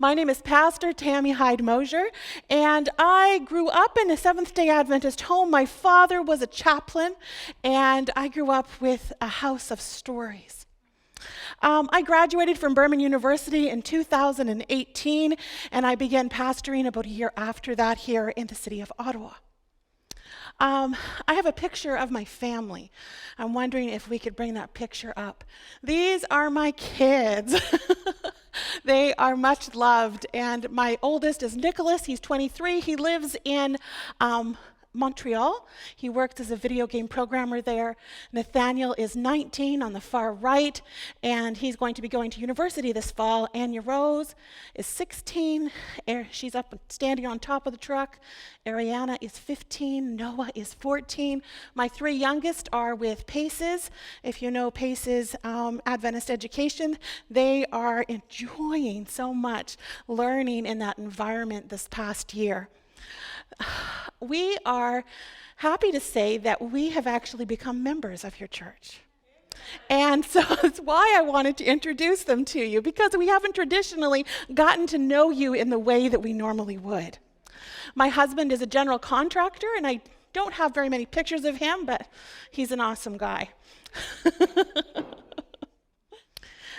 My name is Pastor Tammy Hyde-Mosher, and I grew up in a Seventh-day Adventist home. My father was a chaplain, and I grew up with a house of stories. I graduated from Burman University in 2018, and I began pastoring about a year after that here in the city of Ottawa. I have a picture of my family. I'm wondering if we could bring that picture up. These are my kids. They are much loved, and my oldest is Nicholas. He's 23. He lives in Montreal. He works as a video game programmer there. Nathaniel is 19 on the far right, and he's going to be going to university this fall. Anya Rose is 16. She's up standing on top of the truck. Ariana is 15. Noah is 14. My three youngest are with PACES. If you know PACES Adventist education, they are enjoying so much learning in that environment this past year. We are happy to say that we have actually become members of your church. And so that's why I wanted to introduce them to you, because we haven't traditionally gotten to know you in the way that we normally would. My husband is a general contractor, and I don't have very many pictures of him, but he's an awesome guy.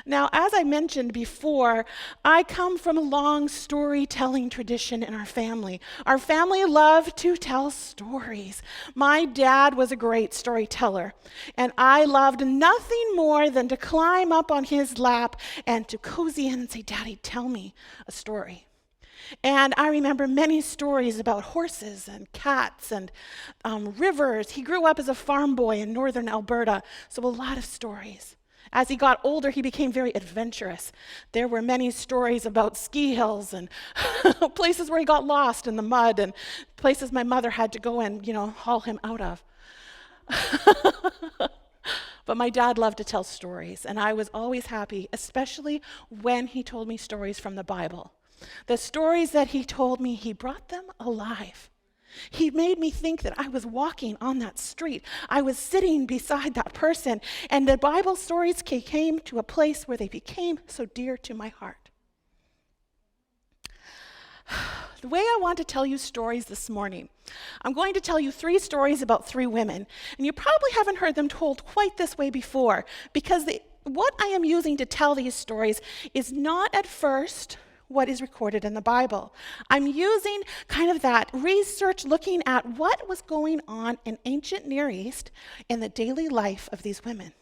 Now, as I mentioned before, I come from a long storytelling tradition in our family. Our family loved to tell stories. My dad was a great storyteller, and I loved nothing more than to climb up on his lap and to cozy in and say, "Daddy, tell me a story." And I remember many stories about horses and cats and rivers. He grew up as a farm boy in northern Alberta, so a lot of stories. As he got older, he became very adventurous. There were many stories about ski hills and places where he got lost in the mud and places my mother had to go and, haul him out of. But my dad loved to tell stories, and I was always happy, especially when he told me stories from the Bible. The stories that he told me, he brought them alive. He made me think that I was walking on that street. I was sitting beside that person, and the Bible stories came to a place where they became so dear to my heart. The way I want to tell you stories this morning, I'm going to tell you 3 stories about 3 women, and you probably haven't heard them told quite this way before, because what I am using to tell these stories is not at first what is recorded in the Bible. I'm using kind of that research looking at what was going on in ancient Near East in the daily life of these women.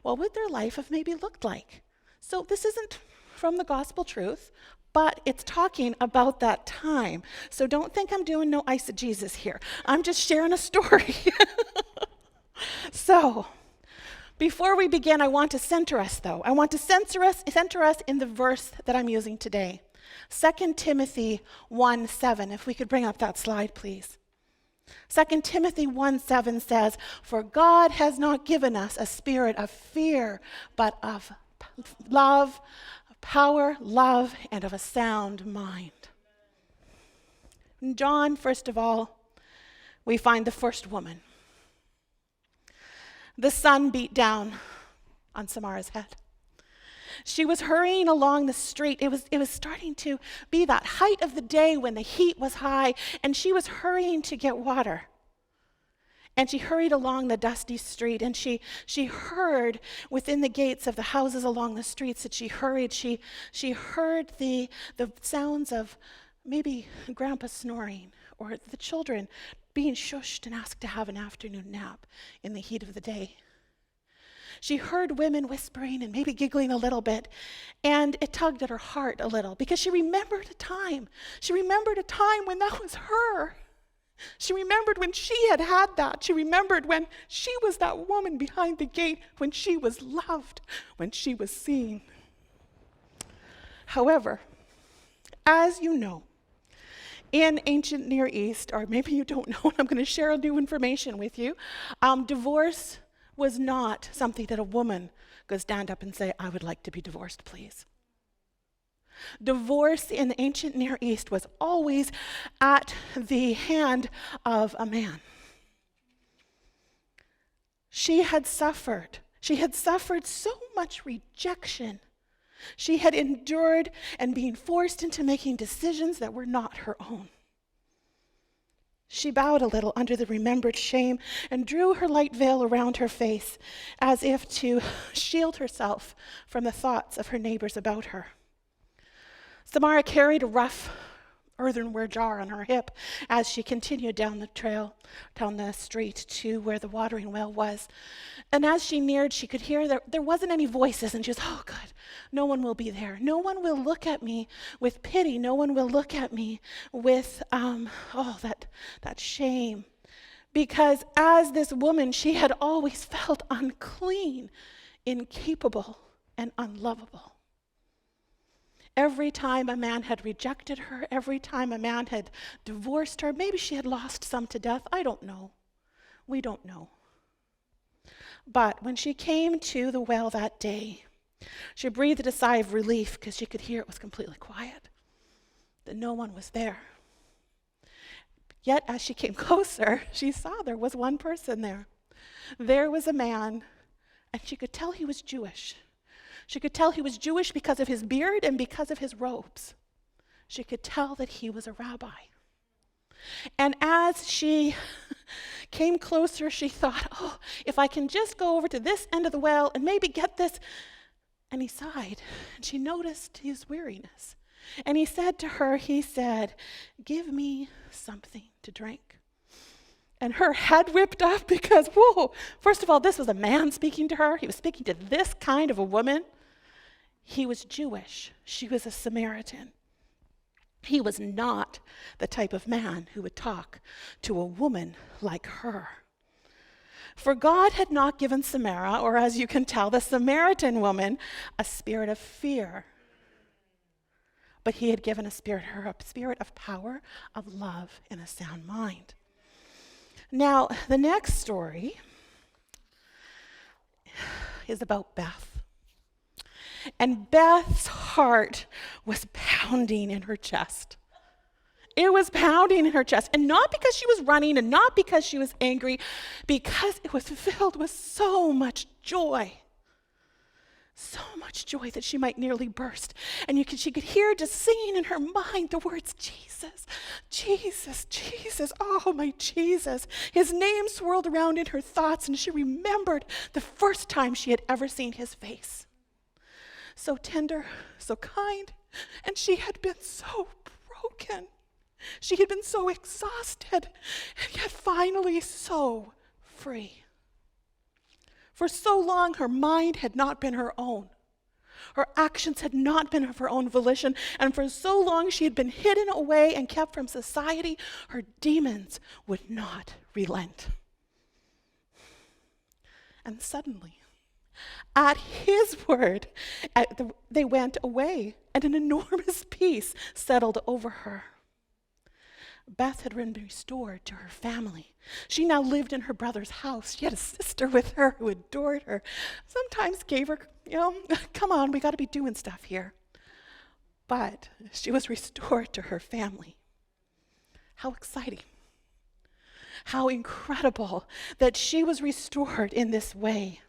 What would their life have maybe looked like? So this isn't from the gospel truth, but it's talking about that time. So don't think I'm doing no eisegesis here. I'm just sharing a story. So, before we begin, I want to center us, though. I want to center us in the verse that I'm using today. 2 Timothy 1:7. If we could bring up that slide, please. 2 Timothy 1:7 says, "For God has not given us a spirit of fear, but of love, power, love, and of a sound mind." In John, first of all, we find the first woman. The sun beat down on Tamara's head. She was hurrying along the street. It was starting to be that height of the day when the heat was high, and she was hurrying to get water. And she hurried along the dusty street, and she heard within the gates of the houses along the streets that she hurried. She heard the sounds of maybe Grandpa snoring or the children being shushed and asked to have an afternoon nap in the heat of the day. She heard women whispering and maybe giggling a little bit, and it tugged at her heart a little because she remembered a time. She remembered a time when that was her. She remembered when she had that. She remembered when she was that woman behind the gate, when she was loved, when she was seen. However, as you know, in ancient Near East, or maybe you don't know, and I'm going to share new information with you, divorce was not something that a woman could stand up and say, "I would like to be divorced, please." Divorce in the ancient Near East was always at the hand of a man. She had suffered so much rejection She had endured and been forced into making decisions that were not her own. She bowed a little under the remembered shame and drew her light veil around her face as if to shield herself from the thoughts of her neighbors about her. Tamara carried a rough earthenware jar on her hip as she continued down the street to where the watering well was. And as she neared, she could hear there wasn't any voices, and she was, oh, good, no one will be there. No one will look at me with pity. No one will look at me with, that shame. Because as this woman, she had always felt unclean, incapable, and unlovable. Every time a man had rejected her, every time a man had divorced her, maybe she had lost some to death, I don't know. We don't know. But when she came to the well that day, she breathed a sigh of relief because she could hear it was completely quiet, that no one was there. Yet as she came closer, she saw there was one person there. There was a man, and she could tell he was Jewish. She could tell he was Jewish because of his beard and because of his robes. She could tell that he was a rabbi. And as she came closer, she thought, oh, if I can just go over to this end of the well and maybe get this. And he sighed, and she noticed his weariness. And he said to her, give me something to drink. And her head whipped up because, whoa, first of all, this was a man speaking to her. He was speaking to this kind of a woman. He was Jewish. She was a Samaritan. He was not the type of man who would talk to a woman like her. For God had not given Tamara, or as you can tell, the Samaritan woman, a spirit of fear. But he had given her a spirit of power, of love, and a sound mind. Now, the next story is about Beth. And Beth's heart was pounding in her chest. It was pounding in her chest. And not because she was running and not because she was angry, because it was filled with so much joy. So much joy that she might nearly burst. And she could hear just singing in her mind the words, Jesus, Jesus, Jesus, oh my Jesus. His name swirled around in her thoughts, and she remembered the first time she had ever seen his face. So tender, so kind, and she had been so broken. She had been so exhausted, and yet finally so free. For so long, her mind had not been her own. Her actions had not been of her own volition, and for so long she had been hidden away and kept from society, her demons would not relent. And suddenly, at his word, they went away, and an enormous peace settled over her. Beth had been restored to her family. She now lived in her brother's house. She had a sister with her who adored her. Sometimes gave her, come on, we got to be doing stuff here. But she was restored to her family. How exciting. How incredible that she was restored in this way.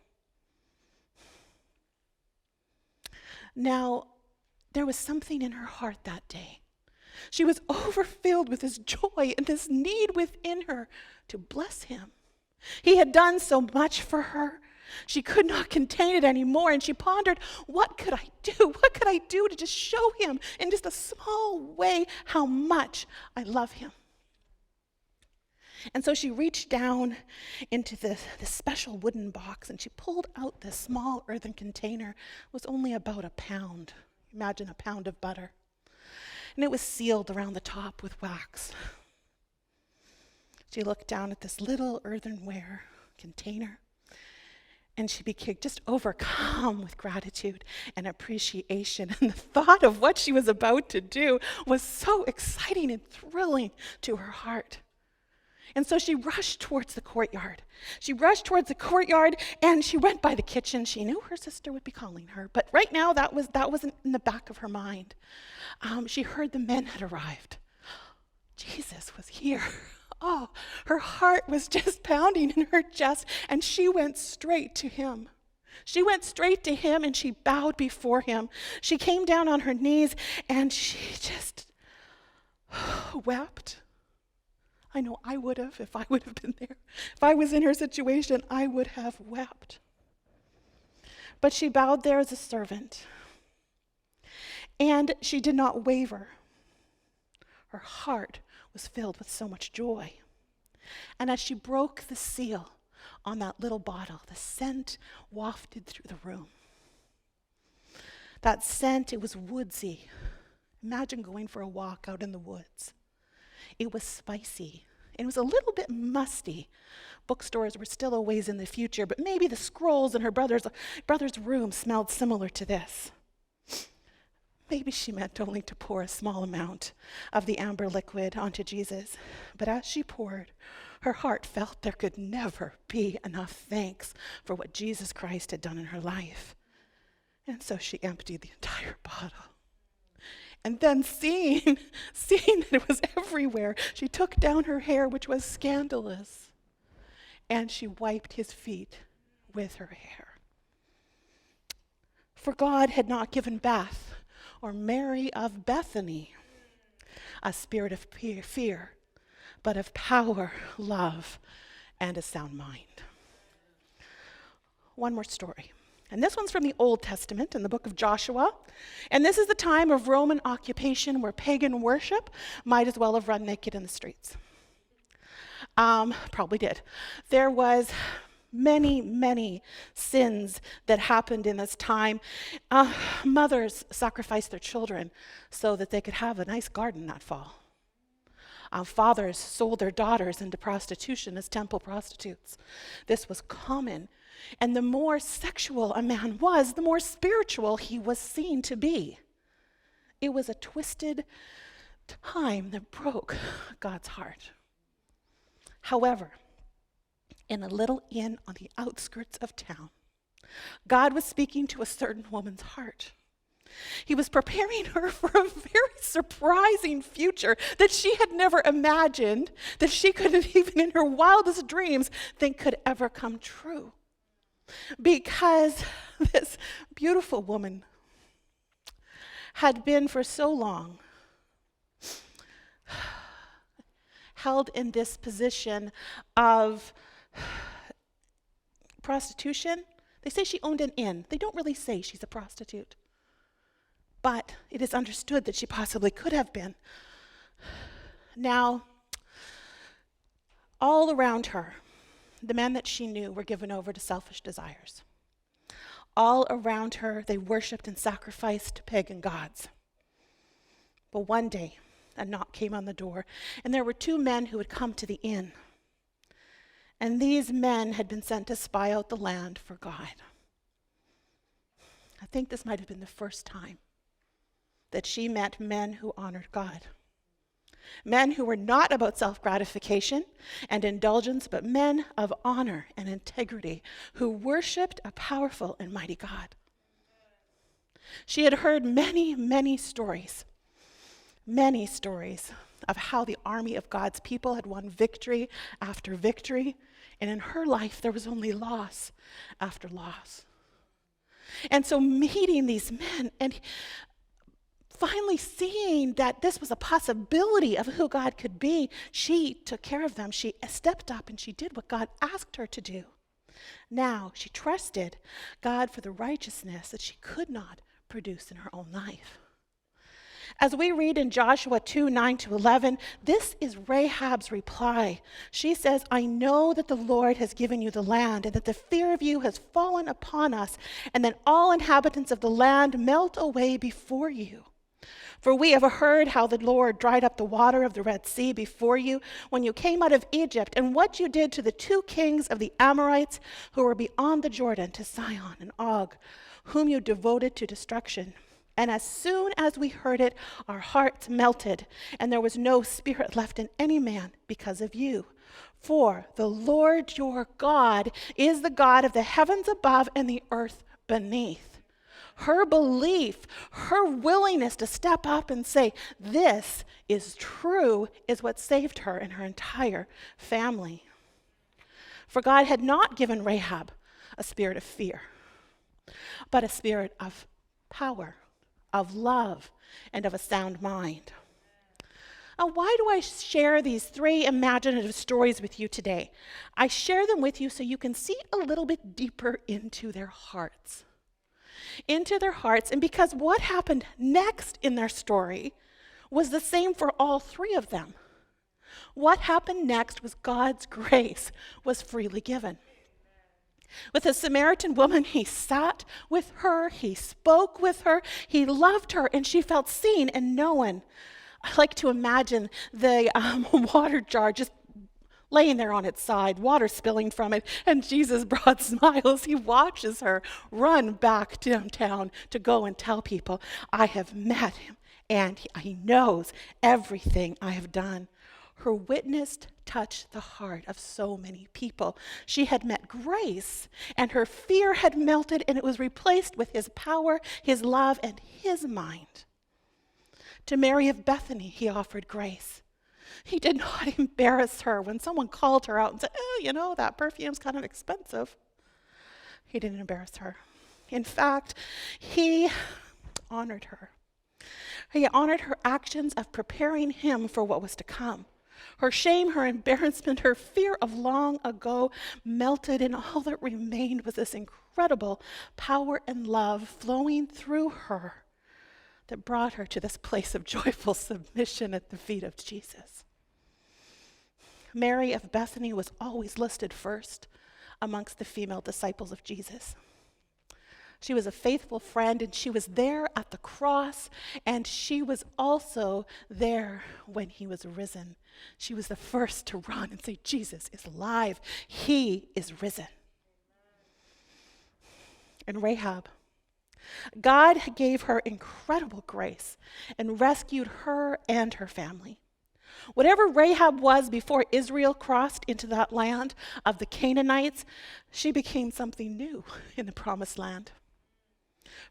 Now, there was something in her heart that day. She was overfilled with this joy and this need within her to bless him. He had done so much for her. She could not contain it anymore, and she pondered, what could I do? What could I do to just show him in just a small way how much I love him? And so she reached down into this special wooden box, and she pulled out this small earthen container. It was only about a pound. Imagine a pound of butter. And it was sealed around the top with wax. She looked down at this little earthenware container, and she became just overcome with gratitude and appreciation. And the thought of what she was about to do was so exciting and thrilling to her heart. And so she rushed towards the courtyard. And she went by the kitchen. She knew her sister would be calling her, but right now that wasn't in the back of her mind. She heard the men had arrived. Jesus was here. Oh, her heart was just pounding in her chest, and she went straight to him. She went straight to him and she bowed before him. She came down on her knees and she just wept. I know I would have if I would have been there. If I was in her situation, I would have wept. But she bowed there as a servant. And she did not waver. Her heart was filled with so much joy. And as she broke the seal on that little bottle, the scent wafted through the room. That scent, it was woodsy. Imagine going for a walk out in the woods. It was spicy. It was a little bit musty. Bookstores were still a ways in the future, but maybe the scrolls in her brother's room smelled similar to this. Maybe she meant only to pour a small amount of the amber liquid onto Jesus, but as she poured, her heart felt there could never be enough thanks for what Jesus Christ had done in her life. And so she emptied the entire bottle. And then seeing that it was everywhere, she took down her hair, which was scandalous, and she wiped his feet with her hair. For God had not given Beth, or Mary of Bethany, a spirit of fear, but of power, love, and a sound mind. One more story. And this one's from the Old Testament in the book of Joshua. And this is the time of Roman occupation where pagan worship might as well have run naked in the streets. Probably did. There was many sins that happened in this time. Mothers sacrificed their children so that they could have a nice garden that fall. Fathers sold their daughters into prostitution as temple prostitutes. This was common. And the more sexual a man was, the more spiritual he was seen to be. It was a twisted time that broke God's heart. However, in a little inn on the outskirts of town, God was speaking to a certain woman's heart. He was preparing her for a very surprising future that she had never imagined, that she couldn't even in her wildest dreams think could ever come true. Because this beautiful woman had been for so long held in this position of prostitution. They say she owned an inn. They don't really say she's a prostitute. But it is understood that she possibly could have been. Now, all around her, the men that she knew were given over to selfish desires. All around her, they worshipped and sacrificed to pagan gods. But one day, a knock came on the door, and there were two men who had come to the inn. And these men had been sent to spy out the land for God. I think this might have been the first time that she met men who honored God. Men who were not about self-gratification and indulgence, but men of honor and integrity who worshiped a powerful and mighty God. She had heard many stories of how the army of God's people had won victory after victory, and in her life there was only loss after loss. And so meeting these men and finally seeing that this was a possibility of who God could be, she took care of them. She stepped up and she did what God asked her to do. Now she trusted God for the righteousness that she could not produce in her own life. As we read in Joshua 2:9-11, this is Rahab's reply. She says, "I know that the Lord has given you the land, and that the fear of you has fallen upon us, and that all inhabitants of the land melt away before you. For we have heard how the Lord dried up the water of the Red Sea before you when you came out of Egypt, and what you did to the two kings of the Amorites who were beyond the Jordan, to Sihon and Og, whom you devoted to destruction. And as soon as we heard it, our hearts melted, and there was no spirit left in any man because of you. For the Lord your God is the God of the heavens above and the earth beneath." Her belief, her willingness to step up and say, "This is true," is what saved her and her entire family. For God had not given Rahab a spirit of fear, but a spirit of power, of love, and of a sound mind. Now, why do I share these 3 imaginative stories with you today? I share them with you so you can see a little bit deeper into their hearts. And because what happened next in their story was the same for all 3 of them. What happened next was God's grace was freely given. With the Samaritan woman, he sat with her, he spoke with her, he loved her, and she felt seen and known. I like to imagine the water jar just laying there on its side, water spilling from it, and Jesus broad smiles. He watches her run back downtown to go and tell people, I have met him, and he knows everything I have done. Her witness touched the heart of so many people. She had met grace, and her fear had melted, and it was replaced with his power, his love, and his mind. To Mary of Bethany, he offered grace. He did not embarrass her when someone called her out and said, oh, that perfume's kind of expensive. He didn't embarrass her. In fact, he honored her. He honored her actions of preparing him for what was to come. Her shame, her embarrassment, her fear of long ago melted, and all that remained was this incredible power and love flowing through her that brought her to this place of joyful submission at the feet of Jesus. Mary of Bethany was always listed first amongst the female disciples of Jesus. She was a faithful friend, and she was there at the cross, and she was also there when he was risen. She was the first to run and say, Jesus is alive. He is risen. And Rahab, God gave her incredible grace and rescued her and her family. Whatever Rahab was before Israel crossed into that land of the Canaanites, she became something new in the promised land.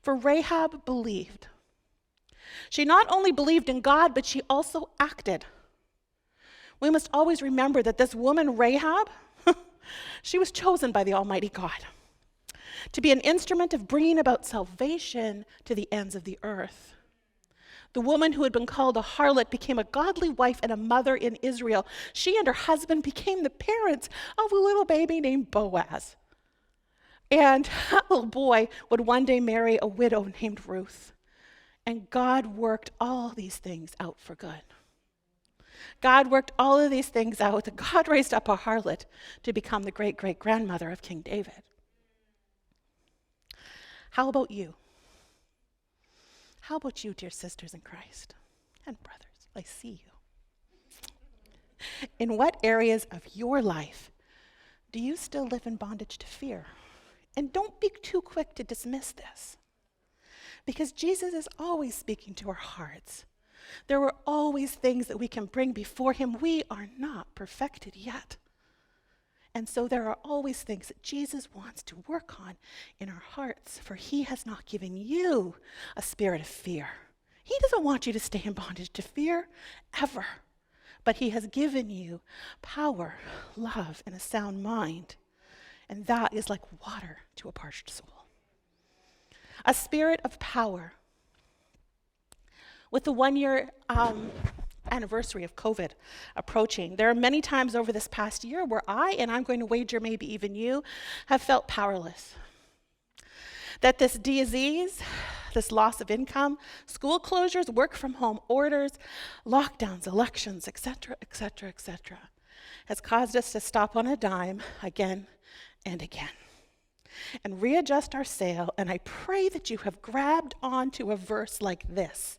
For Rahab believed. She not only believed in God, but she also acted. We must always remember that this woman, Rahab, she was chosen by the Almighty God to be an instrument of bringing about salvation to the ends of the earth. The woman who had been called a harlot became a godly wife and a mother in Israel. She and her husband became the parents of a little baby named Boaz. And that little boy would one day marry a widow named Ruth. And God worked all these things out for good. God worked all of these things out. God raised up a harlot to become the great-great-grandmother of King David. How about you? How about you, dear sisters in Christ and brothers? I see you. In what areas of your life do you still live in bondage to fear? And don't be too quick to dismiss this, because Jesus is always speaking to our hearts. There are always things that we can bring before him. We are not perfected yet. And so there are always things that Jesus wants to work on in our hearts, for he has not given you a spirit of fear. He doesn't want you to stay in bondage to fear ever, but he has given you power, love, and a sound mind. And that is like water to a parched soul. A spirit of power. With the 1-year anniversary of COVID approaching, there are many times over this past year where I'm going to wager maybe even you, have felt powerless. That this disease, this loss of income, school closures, work from home orders, lockdowns, elections, etc., has caused us to stop on a dime again and again and readjust our sail. And I pray that you have grabbed onto a verse like this.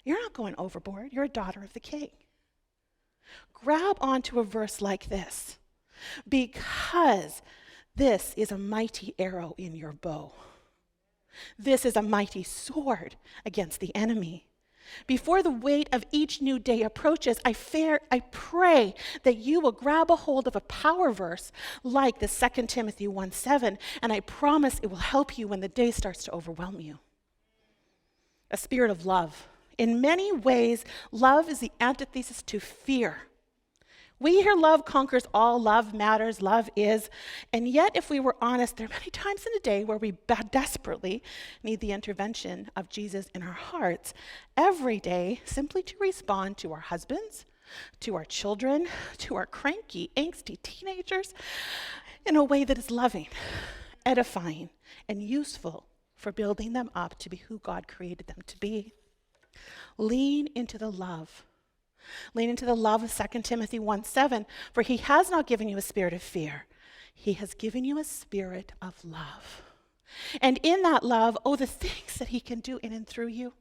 You're not going overboard. You're a daughter of the King. Grab onto a verse like this, because this is a mighty arrow in your bow. This is a mighty sword against the enemy. Before the weight of each new day approaches, I pray that you will grab a hold of a power verse like the 2 Timothy 1:7, and I promise it will help you when the day starts to overwhelm you. A spirit of love. In many ways, love is the antithesis to fear. We hear love conquers all, love matters, love is. And yet, if we were honest, there are many times in a day where we desperately need the intervention of Jesus in our hearts every day, simply to respond to our husbands, to our children, to our cranky, angsty teenagers in a way that is loving, edifying, and useful for building them up to be who God created them to be. Lean into the love. Lean into the love of 2 Timothy 1:7, for he has not given you a spirit of fear. He has given you a spirit of love. And in that love, the things that he can do in and through you.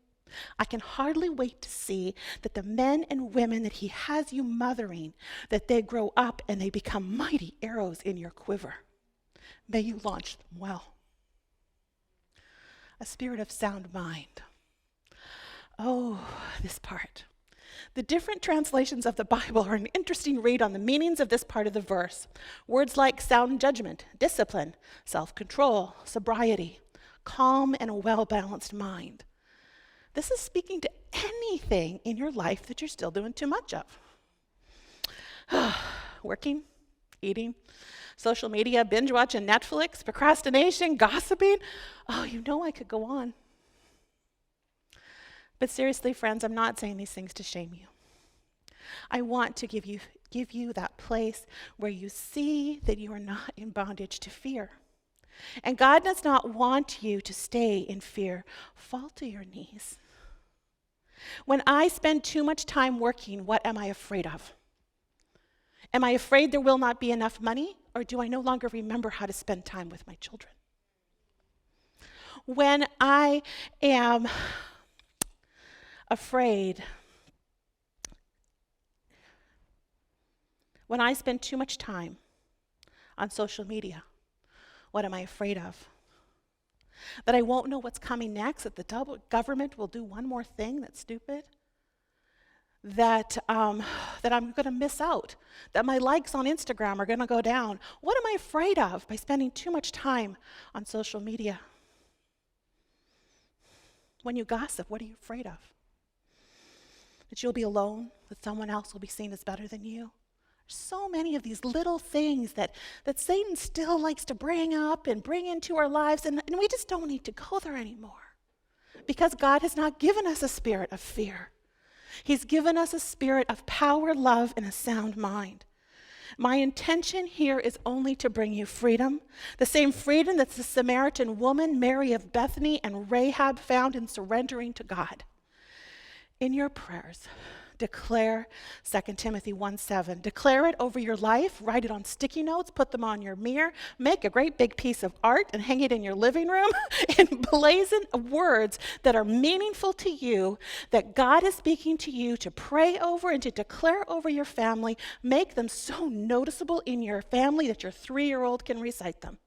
I can hardly wait to see that the men and women that he has you mothering, that they grow up and they become mighty arrows in your quiver. May you launch them well. A spirit of sound mind. Oh, this part. The different translations of the Bible are an interesting read on the meanings of this part of the verse. Words like sound judgment, discipline, self-control, sobriety, calm, and a well-balanced mind. This is speaking to anything in your life that you're still doing too much of. Working, eating, social media, binge watching Netflix, procrastination, gossiping. I could go on. But seriously, friends, I'm not saying these things to shame you. I want to give you that place where you see that you are not in bondage to fear. And God does not want you to stay in fear. Fall to your knees. When I spend too much time working, what am I afraid of? Am I afraid there will not be enough money, or do I no longer remember how to spend time with my children? When I am afraid, when I spend too much time on social media, what am I afraid of? That I won't know what's coming next, that the government will do one more thing that's stupid? That I'm going to miss out, that my likes on Instagram are going to go down. What am I afraid of by spending too much time on social media? When you gossip, what are you afraid of? That you'll be alone, that someone else will be seen as better than you? There's so many of these little things that Satan still likes to bring up and bring into our lives, and we just don't need to go there anymore. Because God has not given us a spirit of fear. He's given us a spirit of power, love, and a sound mind. My intention here is only to bring you freedom, the same freedom that the Samaritan woman, Mary of Bethany, and Rahab found in surrendering to God. In your prayers, declare 2 Timothy 1:7. Declare it over your life. Write it on sticky notes. Put them on your mirror. Make a great big piece of art and hang it in your living room and blazon words that are meaningful to you, that God is speaking to you to pray over and to declare over your family. Make them so noticeable in your family that your 3-year-old can recite them.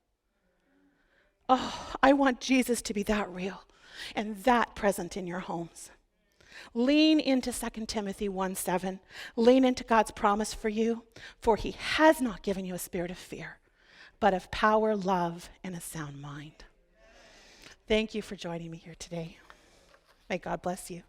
I want Jesus to be that real and that present in your homes. Lean into 2 Timothy 1:7. Lean into God's promise for you, for he has not given you a spirit of fear, but of power, love, and a sound mind. Thank you for joining me here today. May God bless you.